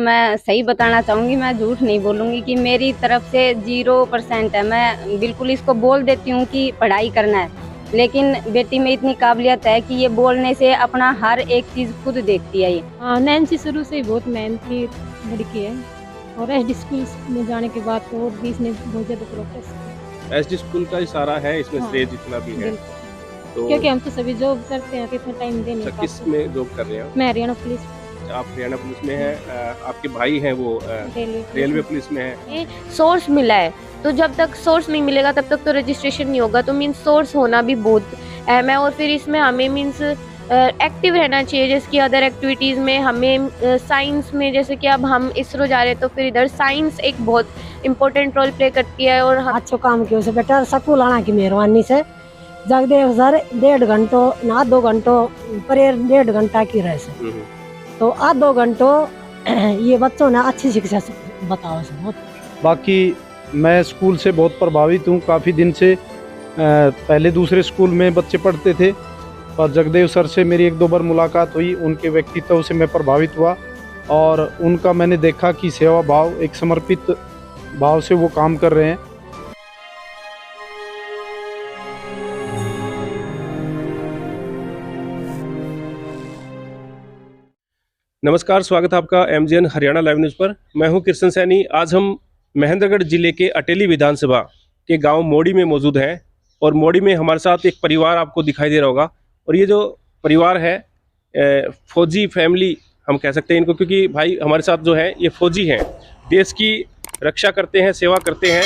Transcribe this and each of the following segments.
मैं सही बताना चाहूँगी, मैं झूठ नहीं बोलूँगी कि मेरी तरफ से 0% है। मैं बिल्कुल इसको बोल देती हूँ कि पढ़ाई करना है, लेकिन बेटी में इतनी काबिलियत है कि ये बोलने से अपना हर एक चीज़ खुद देखती है ये। हाँ, नैन्सी शुरू से ही बहुत मेहनती लड़की है और एसडी स्कूल में जाने के बाद तो और भी इसने बहुत ज़्यादा प्रोग्रेस की। एसडी स्कूल का इशारा है इसमें, हाँ, श्रेय जितना भी है। बिल्कुल। तो क्योंकि हम तो सभी जॉब करते हैं, कितना टाइम दे नहीं अच्छा, पाते। किस में जॉब कर रहे हैं आप? मैं हरियाणा पुलिस आप हरियाणा पुलिस में हैं, आपके भाई हैं वो रेलवे पुलिस में है। सोर्स मिला है, तो जब तक सोर्स नहीं मिलेगा तब तक तो रजिस्ट्रेशन नहीं होगा। तो मीन्स सोर्स होना भी बहुत अहम है और फिर इसमें हमें मीन्स एक्टिव रहना चाहिए। जैसे कि अदर एक्टिविटीज़ में हमें साइंस में, जैसे कि अब हम इसरो जा रहे हैं तो फिर इधर साइंस एक बहुत इम्पोर्टेंट रोल प्ले करती है। और अच्छो काम किया से बेटा स्कूल आना की मेहरबानी से जगदेव सर 1.5 घंटों ना 2 घंटों परेर 1.5 घंटा की रहे से तो आ 2 घंटों ये बच्चों ने अच्छी शिक्षा बताओ से बहुत। बाकी मैं स्कूल से बहुत प्रभावित हूँ। काफ़ी दिन से पहले दूसरे स्कूल में बच्चे पढ़ते थे, पर जगदेव सर से मेरी 1-2 बार मुलाकात हुई। उनके व्यक्तित्व से मैं प्रभावित हुआ और उनका मैंने देखा कि सेवा भाव, एक समर्पित भाव से वो काम कर रहे हैं। नमस्कार, स्वागत है आपका एमजीएन हरियाणा लाइव न्यूज़ पर। मैं हूं कृष्ण सैनी। आज हम महेंद्रगढ़ जिले के अटेली विधानसभा के गांव मोड़ी में मौजूद हैं और मोड़ी में हमारे साथ एक परिवार आपको दिखाई दे रहा होगा। और ये जो परिवार है फौजी फैमिली हम कह सकते हैं इनको, क्योंकि भाई हमारे साथ जो है ये फौजी हैं, देश की रक्षा करते हैं, सेवा करते हैं।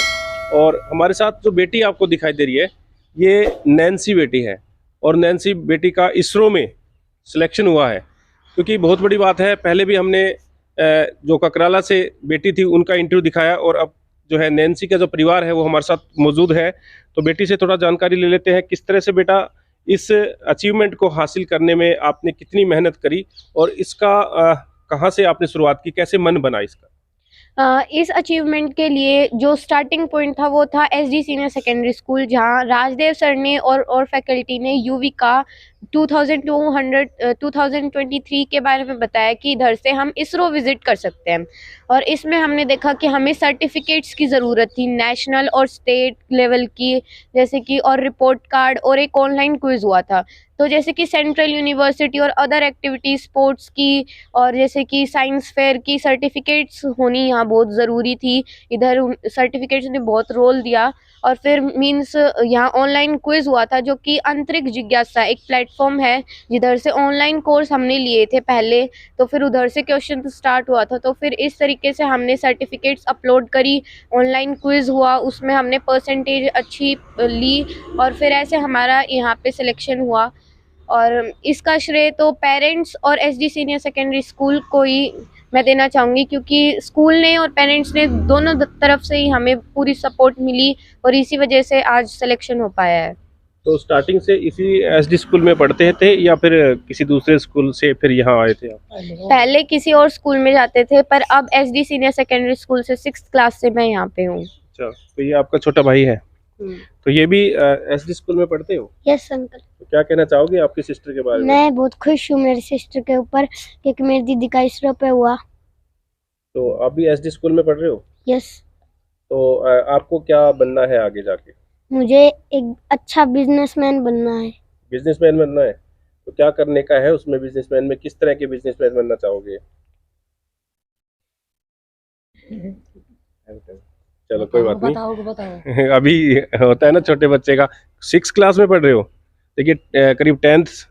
और हमारे साथ जो बेटी आपको दिखाई दे रही है ये नैन्सी बेटी है और नैन्सी बेटी का इसरो में सिलेक्शन हुआ है, क्योंकि बहुत बड़ी बात है। पहले भी हमने जो ककराला से बेटी थी उनका इंटरव्यू दिखाया और अब जो है नैन्सी का जो परिवार है वो हमारे साथ मौजूद है। तो बेटी से थोड़ा जानकारी ले लेते हैं, किस तरह से बेटा इस अचीवमेंट को हासिल करने में आपने कितनी मेहनत करी और इसका कहाँ से आपने शुरुआत की, कैसे मन बना इसका? इस अचीवमेंट के लिए जो स्टार्टिंग पॉइंट था वो था एसडी सीनियर सेकेंडरी स्कूल, जहां राजदेव सर ने और फैकल्टी ने युविका 2023 के बारे में बताया कि इधर से हम इसरो विजिट कर सकते हैं। और इसमें हमने देखा कि हमें सर्टिफिकेट्स की ज़रूरत थी, नेशनल और स्टेट लेवल की, जैसे कि और रिपोर्ट कार्ड और एक ऑनलाइन क्विज़ हुआ था। तो जैसे कि सेंट्रल यूनिवर्सिटी और अदर एक्टिविटीज़ स्पोर्ट्स की और जैसे कि साइंस फेयर की सर्टिफिकेट्स होनी यहाँ बहुत ज़रूरी थी। इधर सर्टिफिकेट्स ने बहुत रोल दिया। और फिर मीन्स यहाँ ऑनलाइन क्विज़ हुआ था, जो कि अंतरिक्ष जिज्ञासा एक प्लेटफॉर्म है जिधर से ऑनलाइन कोर्स हमने लिए थे पहले। तो फिर उधर से क्वेश्चन स्टार्ट हुआ था। तो फिर इस तरीके से हमने सर्टिफिकेट्स अपलोड करी, ऑनलाइन क्विज़ हुआ, उसमें हमने परसेंटेज अच्छी ली और फिर ऐसे हमारा यहाँ पे सिलेक्शन हुआ। और इसका श्रेय तो पेरेंट्स और एसडी सीनियर सेकेंडरी स्कूल को ही मैं देना चाहूँगी, क्योंकि स्कूल ने और पेरेंट्स ने दोनों तरफ से ही हमें पूरी सपोर्ट मिली और इसी वजह से आज सिलेक्शन हो पाया है। तो स्टार्टिंग से इसी एसडी स्कूल में पढ़ते थे या फिर किसी दूसरे स्कूल से फिर यहाँ आए थे आप? पहले किसी और स्कूल में जाते थे, पर अब एसडी सीनियर सेकेंडरी स्कूल से 6th क्लास से मैं यहाँ पे हूँ। अच्छा, तो ये आपका छोटा भाई है, तो ये भी एसडी स्कूल में पढ़ते हो? Yes uncle. तो क्या कहना चाहोगे आपकी सिस्टर के बारे में? मैं बहुत खुश हूँ मेरी सिस्टर के ऊपर, क्योंकि मेरी दीदी का इसरो पे हुआ। तो आप भी एसडी स्कूल में पढ़ रहे हो? यस। तो आपको क्या बनना है आगे जाके? मुझे एक अच्छा बिजनेसमैन बनना है। बिजनेसमैन बनना है? तो क्या करने का है उसमें? बिजनेसमैन में किस तरह के बिजनेसमैन बनना चाहोगे? चलो कोई बात नहीं, अभी होता है ना छोटे बच्चे का। 6th क्लास में पढ़ रहे हो, देखिए करीब 10th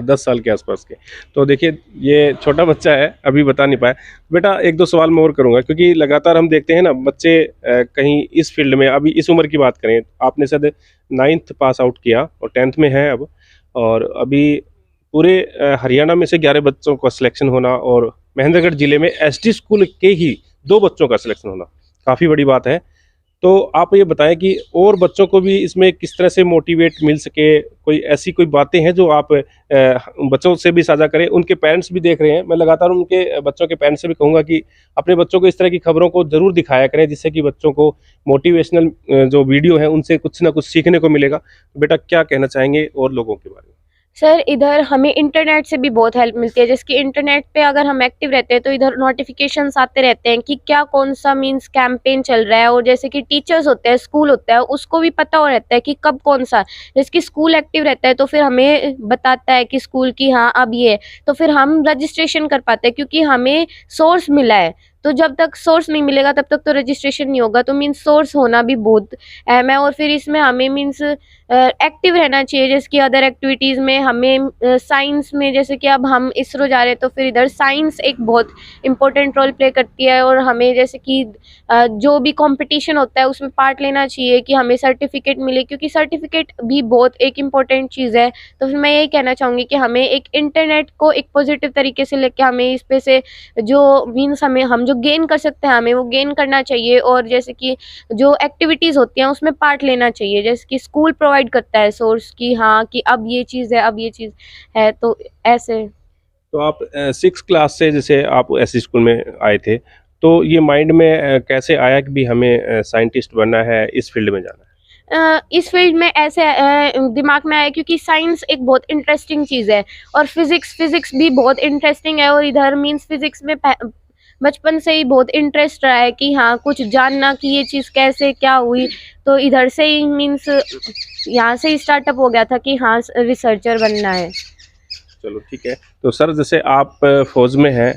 10 साल के आसपास के। तो देखिए ये छोटा बच्चा है, अभी बता नहीं पाया। बेटा 1-2 सवाल मैं और करूंगा, क्योंकि लगातार हम देखते हैं ना बच्चे कहीं इस फील्ड में, अभी इस उम्र की बात करें, आपने शायद 9th पास आउट किया और 10th में है अब, और अभी पूरे हरियाणा में से 11 बच्चों का सिलेक्शन होना और महेंद्रगढ़ जिले में एसडी स्कूल के ही 2 बच्चों का सिलेक्शन होना काफ़ी बड़ी बात है। तो आप ये बताएं कि और बच्चों को भी इसमें किस तरह से मोटिवेट मिल सके, कोई ऐसी कोई बातें हैं जो आप बच्चों से भी साझा करें? उनके पेरेंट्स भी देख रहे हैं, मैं लगातार उनके बच्चों के पेरेंट्स से भी कहूँगा कि अपने बच्चों को इस तरह की खबरों को ज़रूर दिखाया करें, जिससे कि बच्चों को मोटिवेशनल जो वीडियो हैं उनसे कुछ ना कुछ सीखने को मिलेगा। बेटा क्या कहना चाहेंगे और लोगों के बारे में? सर इधर हमें इंटरनेट से भी बहुत हेल्प मिलती है, जैसे कि इंटरनेट पे अगर हम एक्टिव रहते हैं तो इधर नोटिफिकेशंस आते रहते हैं कि क्या कौन सा मीन्स कैंपेन चल रहा है, और जैसे कि टीचर्स होते हैं, स्कूल होता है, उसको भी पता हो रहता है कि कब कौन सा, जैसे कि स्कूल एक्टिव रहता है तो फिर हमें बताता है कि स्कूल की हाँ अब ये है, तो फिर हम रजिस्ट्रेशन कर पाते हैं क्योंकि हमें सोर्स मिला है। तो जब तक सोर्स नहीं मिलेगा तब तक तो रजिस्ट्रेशन नहीं होगा, तो मीन्स सोर्स होना भी बहुत अहम है। और फिर इसमें हमें मीन्स एक्टिव रहना चाहिए, जैसे कि अदर एक्टिविटीज़ में हमें साइंस में, जैसे कि अब हम इसरो जा रहे हैं तो फिर इधर साइंस एक बहुत इम्पोर्टेंट रोल प्ले करती है, और हमें जैसे कि जो भी कंपटीशन होता है उसमें पार्ट लेना चाहिए कि हमें सर्टिफिकेट मिले, क्योंकि सर्टिफिकेट भी बहुत एक इम्पोर्टेंट चीज़ है। तो फिर मैं यही कहना चाहूँगी कि हमें एक इंटरनेट को एक पॉजिटिव तरीके से लेके हमें इस पे से जो मीन्स हमें हम जो गेन कर सकते हैं हमें वो गेन करना चाहिए, और जैसे कि जो एक्टिविटीज़ होती हैं उसमें पार्ट लेना चाहिए, जैसे कि स्कूल प्रोवाइड करता है सोर्स की हाँ कि अब ये चीज़ है, अब ये चीज़ है, तो ऐसे। तो आप 6 क्लास से जैसे आप ऐसे स्कूल में आए थे, तो ये माइंड में कैसे आया कि भी हमें साइंटिस्ट बनना है, इस फील्ड में जाना है? इस फील्ड में ऐसे दिमाग में आया क्योंकि साइंस एक बहुत इंटरेस्टिंग चीज़ है, और फिज़िक्स भी बहुत इंटरेस्टिंग है, और इधर मीन्स फिज़िक्स में बचपन से ही बहुत इंटरेस्ट रहा है कि हाँ कुछ जानना कि ये चीज़ कैसे क्या हुई, तो इधर से ही मीन्स यहाँ से ही स्टार्टअप हो गया था कि हाँ रिसर्चर बनना है। चलो ठीक है। तो सर जैसे आप फौज में हैं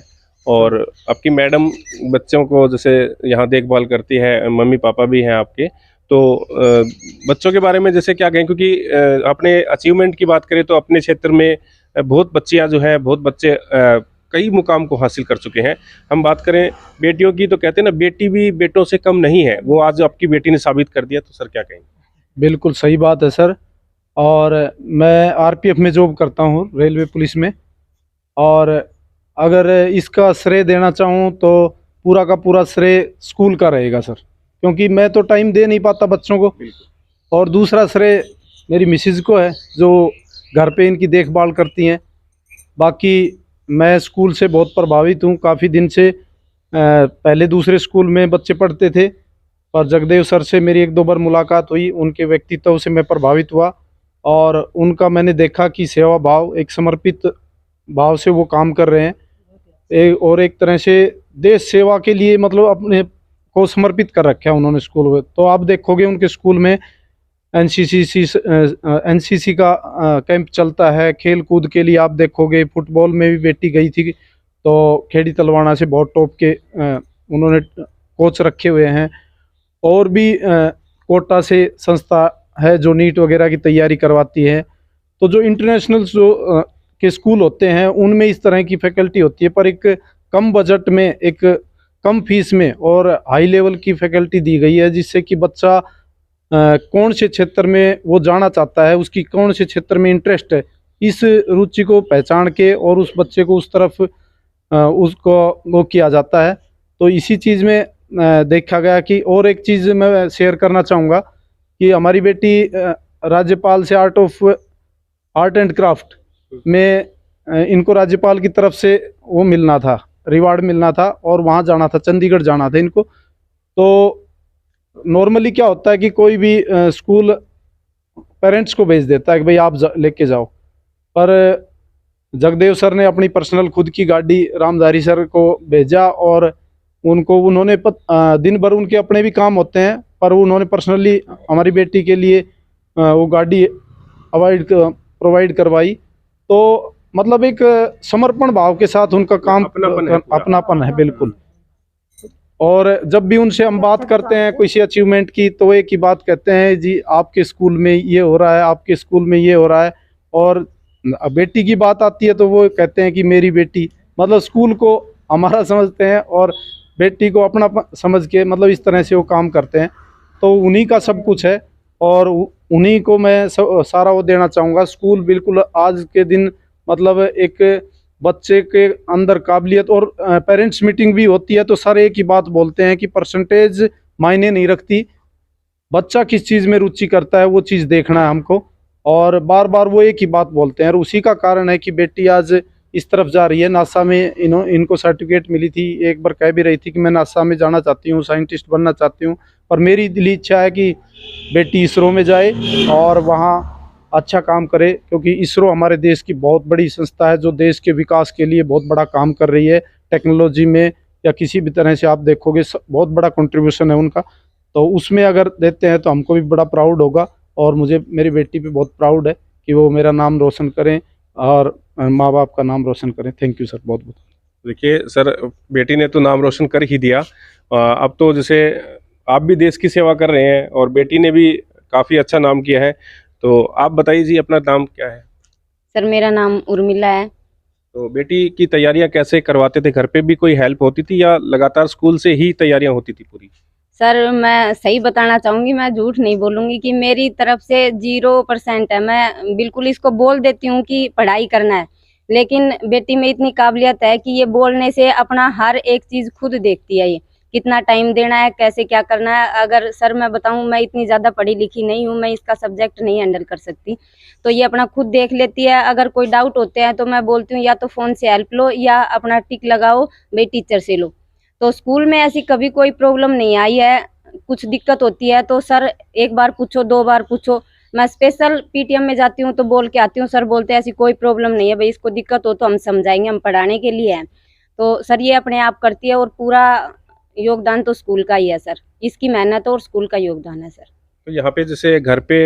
और आपकी मैडम बच्चों को जैसे यहाँ देखभाल करती है, मम्मी पापा भी हैं आपके, तो बच्चों के बारे में जैसे क्या कहें, क्योंकि अपने अचीवमेंट की बात करें तो अपने क्षेत्र में बहुत बच्चियाँ जो हैं, बहुत बच्चे कई मुकाम को हासिल कर चुके हैं। हम बात करें बेटियों की तो कहते हैं ना, बेटी भी बेटों से कम नहीं है, वो आज आपकी बेटी ने साबित कर दिया, तो सर क्या कहेंगे? बिल्कुल सही बात है सर। और मैं आरपीएफ में जॉब करता हूँ, रेलवे पुलिस में। और अगर इसका श्रेय देना चाहूँ तो पूरा का पूरा श्रेय स्कूल का रहेगा सर, क्योंकि मैं तो टाइम दे नहीं पाता बच्चों को। और दूसरा श्रेय मेरी मिसेज़ को है जो घर पे इनकी देखभाल करती हैं। बाकी मैं स्कूल से बहुत प्रभावित हूँ। काफ़ी दिन से पहले दूसरे स्कूल में बच्चे पढ़ते थे, पर जगदेव सर से मेरी एक दो बार मुलाकात हुई, उनके व्यक्तित्व से मैं प्रभावित हुआ, और उनका मैंने देखा कि सेवा भाव, एक समर्पित भाव से वो काम कर रहे हैं, और एक तरह से देश सेवा के लिए मतलब अपने को समर्पित कर रखा है उन्होंने स्कूल में। तो आप देखोगे उनके स्कूल में एनसीसी का कैंप चलता है, खेल कूद के लिए आप देखोगे। फुटबॉल में भी बेटी गई थी, तो खेड़ी तलवाड़ा से बहुत टॉप के उन्होंने कोच रखे हुए हैं। और भी कोटा से संस्था है जो नीट वगैरह की तैयारी करवाती है। तो जो इंटरनेशनल जो के स्कूल होते हैं उनमें इस तरह की फैकल्टी होती है, पर एक कम बजट में, एक कम फीस में और हाई लेवल की फैकल्टी दी गई है, जिससे कि बच्चा कौन से क्षेत्र में वो जाना चाहता है, उसकी कौन से क्षेत्र में इंटरेस्ट है, इस रुचि को पहचान के और उस बच्चे को उस तरफ उसको वो किया जाता है। तो इसी चीज़ में देखा गया कि, और एक चीज़ मैं शेयर करना चाहूँगा कि हमारी बेटी राज्यपाल से आर्ट एंड क्राफ्ट में इनको राज्यपाल की तरफ से वो मिलना था, रिवार्ड मिलना था, और वहाँ जाना था, चंडीगढ़ जाना था इनको। तो नॉर्मली क्या होता है कि कोई भी स्कूल पेरेंट्स को भेज देता है कि भाई आप लेके जाओ, पर जगदेव सर ने अपनी पर्सनल खुद की गाड़ी रामधारी सर को भेजा, और उन्होंने दिन भर उनके अपने भी काम होते हैं, पर उन्होंने पर्सनली हमारी बेटी के लिए वो गाड़ी प्रोवाइड करवाई। तो मतलब एक समर्पण भाव के साथ उनका काम, अपनापन है बिल्कुल। और जब भी उनसे हम बात करते हैं किसी अचीवमेंट की, तो एक ही बात कहते हैं, जी आपके स्कूल में ये हो रहा है, आपके स्कूल में ये हो रहा है। और बेटी की बात आती है तो वो कहते हैं कि मेरी बेटी, मतलब स्कूल को हमारा समझते हैं और बेटी को अपना समझ के, मतलब इस तरह से वो काम करते हैं। तो उन्हीं का सब कुछ है, और उन्हीं को मैं सारा वो देना चाहूँगा। स्कूल बिल्कुल आज के दिन मतलब एक बच्चे के अंदर काबिलियत, और पेरेंट्स मीटिंग भी होती है तो सारे एक ही बात बोलते हैं कि परसेंटेज मायने नहीं रखती, बच्चा किस चीज़ में रुचि करता है वो चीज़ देखना है हमको। और बार बार वो एक ही बात बोलते हैं, और उसी का कारण है कि बेटी आज इस तरफ जा रही है। नासा में इनको सर्टिफिकेट मिली थी, एक बार कह भी रही थी कि मैं नासा में जाना चाहती हूँ, साइंटिस्ट बनना चाहती हूँ। पर मेरी दिली इच्छा है कि बेटी इसरो में जाए और वहाँ अच्छा काम करे, क्योंकि इसरो हमारे देश की बहुत बड़ी संस्था है जो देश के विकास के लिए बहुत बड़ा काम कर रही है। टेक्नोलॉजी में या किसी भी तरह से आप देखोगे बहुत बड़ा कंट्रीब्यूशन है उनका, तो उसमें अगर देते हैं तो हमको भी बड़ा प्राउड होगा। और मुझे मेरी बेटी पे बहुत प्राउड है कि वो मेरा नाम रोशन करें और माँ बाप का नाम रोशन करें। थैंक यू सर, बहुत बहुत। देखिए सर, बेटी ने तो नाम रोशन कर ही दिया, अब तो जैसे आप भी देश की सेवा कर रहे हैं और बेटी ने भी काफ़ी अच्छा नाम किया है, तो आप बताइए जी अपना नाम क्या है? सर मेरा नाम उर्मिला है। तो बेटी की तैयारियां कैसे करवाते थे? घर पे भी कोई हेल्प होती थी या लगातार स्कूल से ही तैयारियां होती थी पूरी? सर मैं सही बताना चाहूँगी, मैं झूठ नहीं बोलूँगी कि मेरी तरफ से 0% है। मैं बिल्कुल इसको बोल देती हूँ कि पढ़ाई करना है, लेकिन बेटी में इतनी काबिलियत है कि ये बोलने से अपना हर एक चीज़ खुद देखती है। ये कितना टाइम देना है, कैसे क्या करना है। अगर सर मैं बताऊँ, मैं इतनी ज़्यादा पढ़ी लिखी नहीं हूँ, मैं इसका सब्जेक्ट नहीं हैंडल कर सकती, तो ये अपना खुद देख लेती है। अगर कोई डाउट होते हैं तो मैं बोलती हूँ या तो फ़ोन से हेल्प लो या अपना टिक लगाओ भाई टीचर से लो। तो स्कूल में ऐसी कभी कोई प्रॉब्लम नहीं आई है। कुछ दिक्कत होती है तो सर एक बार पूछो, 2 बार पूछो। मैं स्पेशल पीटीएम में जाती हूँ तो बोल के आती हूँ, सर बोलते हैं ऐसी कोई प्रॉब्लम नहीं है भाई, इसको दिक्कत हो तो हम समझाएंगे, हम पढ़ाने के लिए हैं। तो सर ये अपने आप करती है और पूरा योगदान तो स्कूल का ही है सर, इसकी मेहनत और स्कूल का योगदान है सर। तो यहाँ पे जैसे घर पे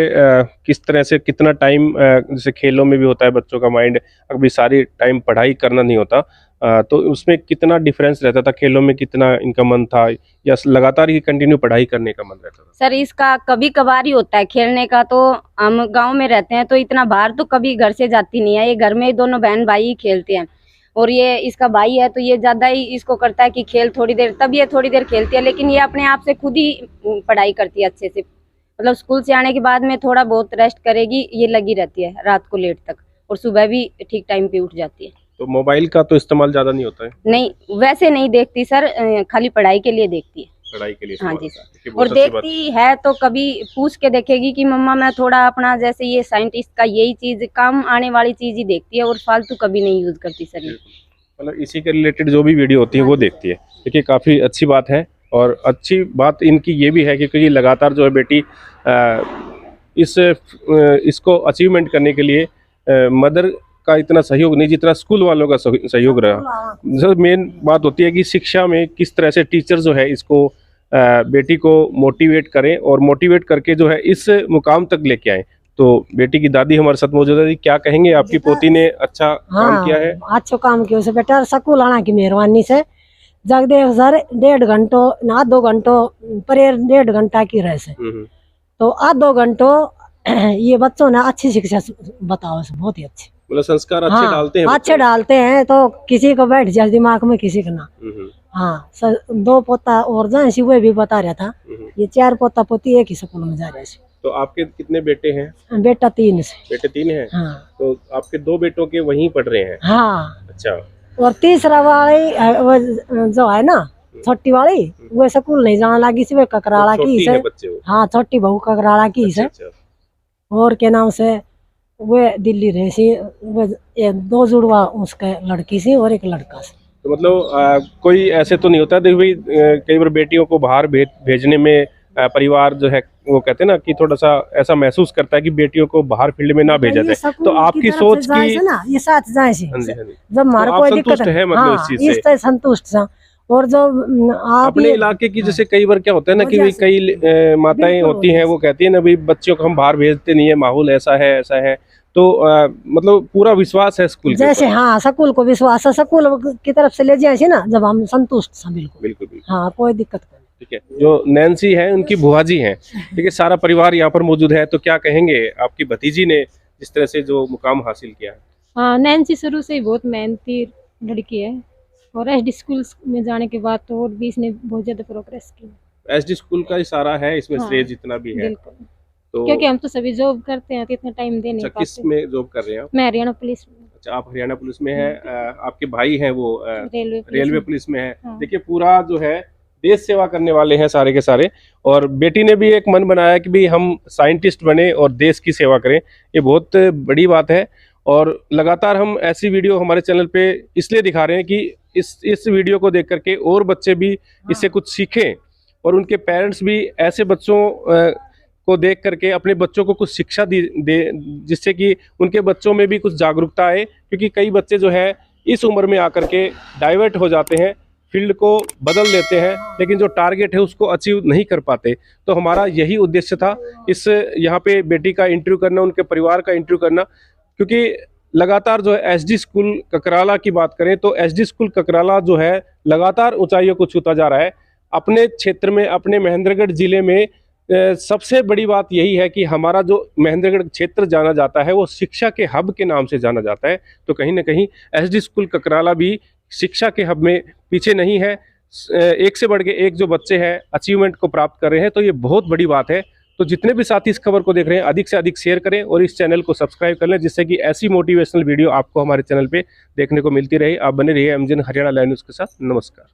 किस तरह से कितना टाइम, जैसे खेलों में भी होता है बच्चों का माइंड, अभी सारी टाइम पढ़ाई करना नहीं होता, तो उसमें कितना डिफरेंस रहता था? खेलों में कितना इनका मन था या लगातार ही कंटिन्यू पढ़ाई करने का मन रहता था? सर इसका कभी कभार ही होता है खेलने का, तो हम गांव में रहते हैं तो इतना बाहर तो कभी घर से जाती नहीं है। ये घर में ही दोनों बहन भाई ही खेलते हैं, और ये इसका भाई है तो ये ज़्यादा ही इसको करता है कि खेल थोड़ी देर, तब ये थोड़ी देर खेलती है, लेकिन ये अपने आप से खुद ही पढ़ाई करती है अच्छे से। मतलब स्कूल से आने के बाद में थोड़ा बहुत रेस्ट करेगी, ये लगी रहती है रात को लेट तक, और सुबह भी ठीक टाइम पे उठ जाती है। तो मोबाइल का तो इस्तेमाल ज़्यादा नहीं होता है? नहीं वैसे नहीं देखती सर, खाली पढ़ाई के लिए देखती है। पढ़ाई के लिए हाँ इस्तेमाल जी होता है। सर, देखिए, और बहुत अच्छी बात। देखती है तो कभी पूछ के देखेगी कि मम्मा मैं थोड़ा अपना, जैसे ये साइंटिस्ट का यही चीज काम आने वाली चीज ही देखती है, और फालतू कभी नहीं यूज करती सर ये। मतलब इसी के रिलेटेड जो भी वीडियो होती है वो देखती है। देखिए काफ़ी अच्छी बात है, और अच्छी बात इनकी ये भी है कि क्योंकि लगातार जो है बेटी इसको अचीवमेंट करने के लिए मदर का इतना सहयोग नहीं जितना स्कूल वालों का सहयोग रहा। सर मेन बात होती है कि शिक्षा में किस तरह से टीचर जो है इसको बेटी को मोटिवेट करें और मोटिवेट करके जो है इस मुकाम तक लेके आए। तो बेटी की दादी हमारे साथ मौजूद है। क्या कहेंगे, आपकी पोती ने अच्छा काम किया है? अच्छो काम किया से बेटा, स्कूल आना की मेहरबानी से जगदेव सर 1.5 घंटों ना 2 घंटों परेर 1.5 घंटा की रहे से, तो 2 घंटों ये बच्चों ने अच्छी शिक्षा बताओ से, बहुत ही अच्छी, मतलब संस्कार अच्छे डालते हैं, अच्छे डालते हैं, तो किसी को बैठ जाए दिमाग में, किसी का ना। हाँ सर, 2 पोता और जैसे वो भी बता रहा था, ये 4 पोता पोती एक ही स्कूल में जा रहे हैं। तो आपके कितने बेटे हैं? बेटा 3 से। बेटे 3 हैं? हाँ। तो आपके 2 बेटों के वहीं पढ़ रहे हैं? हाँ। अच्छा। और तीसरा वाली वो जो है ना, छोटी वाली, वो स्कूल नहीं जाने लगी से, ककराला की से। हाँ, छोटी बहू ककराला की से। और के नाम से वो दिल्ली रहे सी, वो 2 जुड़वा उसके लड़की सी और एक लड़का से। तो मतलब कोई ऐसे तो नहीं होता देखो भाई, कई बार बेटियों को बाहर भेजने में परिवार जो है वो कहते हैं ना कि थोड़ा सा ऐसा महसूस करता है कि बेटियों को बाहर फील्ड में ना भेजा जाए, तो आपकी सोच की ना ये साथ जाए सी, जब हमारा तो कोई दिक्कत है मतलब इस चीज से संतुष्ट सा। और जो आप अपने इलाके की, जैसे कई बार क्या होता है ना कि भाई कई माताएं होती हैं वो कहती है ना भाई बच्चों को हम बाहर भेजते नहीं है, माहौल ऐसा है, तो मतलब पूरा विश्वास है स्कूल के जैसे। हाँ, स्कूल को विश्वास है, स्कूल की तरफ से ले जाए ना, जब हम संतुष्ट हैं बिल्कुल। हाँ, कोई दिक्कत नहीं। ठीक है, जो नैन्सी है उनकी बुआ जी हैं, ठीक है, सारा परिवार यहाँ पर मौजूद है, तो क्या कहेंगे आपकी भतीजी ने जिस तरह से जो मुकाम हासिल किया है? हाँ, नैन्सी शुरू से ही बहुत मेहनती लड़की है, और एसडी स्कूल में जाने के बाद तो और भी इसने बहुत ज्यादा प्रोग्रेस की। एसडी स्कूल का इशारा है इसमें, हाँ, श्रेय जितना भी है। तो क्योंकि हम तो सभी जॉब करते हैं तो इतना टाइम दे नहीं पाते। किस में जॉब कर रहे हैं आप? मैं हरियाणा पुलिस में। अच्छा, आप हरियाणा पुलिस में हैं, आपके भाई हैं वो रेलवे पुलिस में है। हाँ। देखिए पूरा जो है देश सेवा करने वाले हैं सारे के सारे, और बेटी ने भी एक मन बनाया कि भाई हम साइंटिस्ट बने और देश की सेवा करें, ये बहुत बड़ी बात है। और लगातार हम ऐसी वीडियो हमारे चैनल पे इसलिए दिखा रहे हैं कि इस वीडियो को देख करके और बच्चे भी इससे कुछ सीखें, और उनके पेरेंट्स भी ऐसे बच्चों को देख करके अपने बच्चों को कुछ शिक्षा दे, जिससे कि उनके बच्चों में भी कुछ जागरूकता आए, क्योंकि कई बच्चे जो है इस उम्र में आकर के डाइवर्ट हो जाते हैं, फील्ड को बदल देते हैं, लेकिन जो टारगेट है उसको अचीव नहीं कर पाते। तो हमारा यही उद्देश्य था इस यहाँ पे बेटी का इंटरव्यू करना, उनके परिवार का इंटरव्यू करना, क्योंकि लगातार जो है एसडी स्कूल ककराला की बात करें तो एसडी स्कूल ककराला जो है लगातार ऊंचाइयों को छूता जा रहा है। अपने क्षेत्र में, अपने महेंद्रगढ़ जिले में सबसे बड़ी बात यही है कि हमारा जो महेंद्रगढ़ क्षेत्र जाना जाता है वो शिक्षा के हब के नाम से जाना जाता है। तो कहीं ना कहीं एसडी स्कूल ककराला भी शिक्षा के हब में पीछे नहीं है। एक से बढ़ के एक जो बच्चे हैं अचीवमेंट को प्राप्त कर रहे हैं, तो ये बहुत बड़ी बात है। तो जितने भी साथी इस खबर को देख रहे हैं अधिक से अधिक शेयर करें और इस चैनल को सब्सक्राइब कर लें, जिससे कि ऐसी मोटिवेशनल वीडियो आपको हमारे चैनल पे देखने को मिलती रहे। आप बने रहिए एमजीएन हरियाणा लाइव न्यूज़ के साथ। नमस्कार।